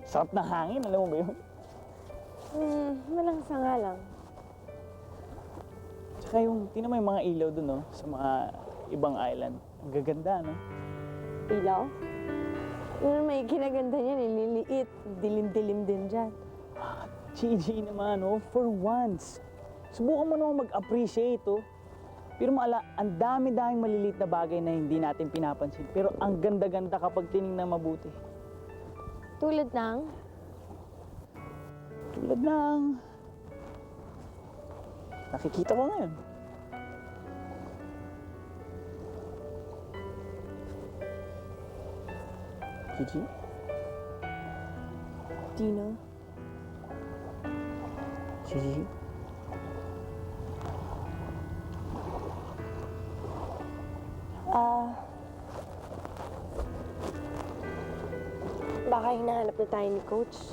Sarap na hangin, alam mo ba yun? Walang sanga lang. Tsaka tingnan mo yung mga ilaw dun, no? Sa mga ibang island. Ang gaganda, no? Ilaw? May kinaganda niyan, liliit. Dilim-dilim din dyan. GG naman, no? For once. Subukan mo naman mag-appreciate, oh. Pero ang dami-daming maliliit na bagay na hindi natin pinapansin. Pero ang ganda-ganda kapag tinignan mabuti. Tulad ng? Tulad ng... Nakikita ko ngayon. Gigi? Dino? Gigi? Baka hinahanap na tayo ni Coach.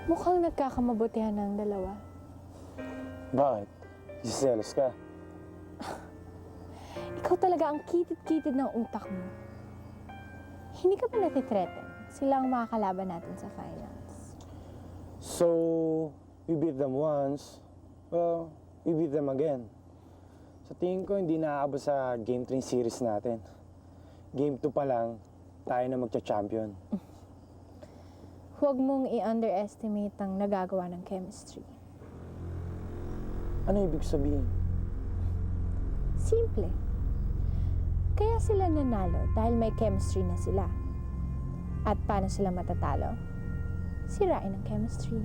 Mukhang nagkakamabutihan ng dalawa. Bakit? Jealous ka? Ikaw talaga ang kitid-kitid ng utak mo. Hindi ka ba natithreaten? Sila ang makakalaban natin sa finals. So, we beat them once, well, we beat them again. Sa tingin ko, hindi naaabot sa Game 3 series natin. Game 2 pa lang, tayo na magcha-champion. Huwag mong i-underestimate ang nagagawa ng chemistry. Ano ibig sabihin? Simple. Kaya sila nanalo dahil may chemistry na sila. At paano sila matatalo? Sirain ang chemistry.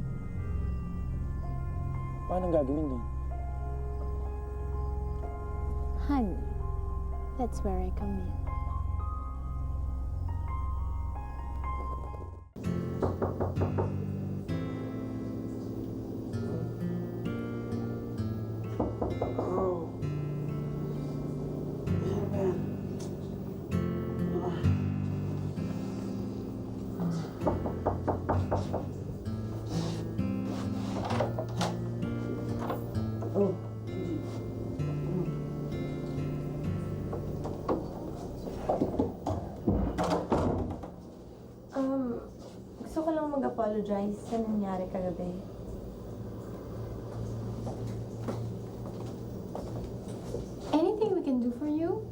Paano gagawin yun? Honey, that's where I come in. Gusto ko lang mag-apologize sa nangyari kagabi. Anything we can do for you?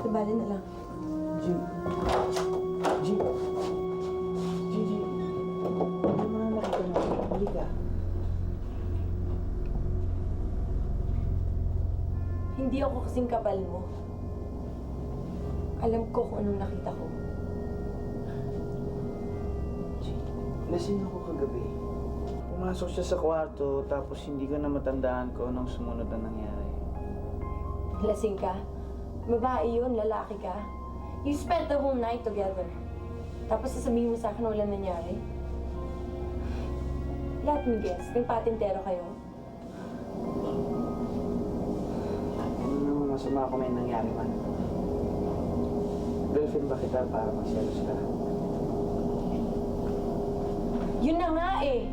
Sabali na lang. G. G. Gigi. Hindi mo na nakita na. Hindi ka. Hindi ako kasing kapal mo. Alam ko kung anong nakita ko. G. Lasing ako kagabi. Pumasok siya sa kwarto, tapos hindi ko na matandaan ko anong sumunod na nangyari. Lasing ka? Babae yun, lalaki ka. You spent the whole night together. Tapos sasabihin mo sa akin wala nangyari? Let me guess, nagpatintero kayo? Ano naman masama kung may nangyari man? Girlfriend ba kita para magselos ka? Yun na nga eh!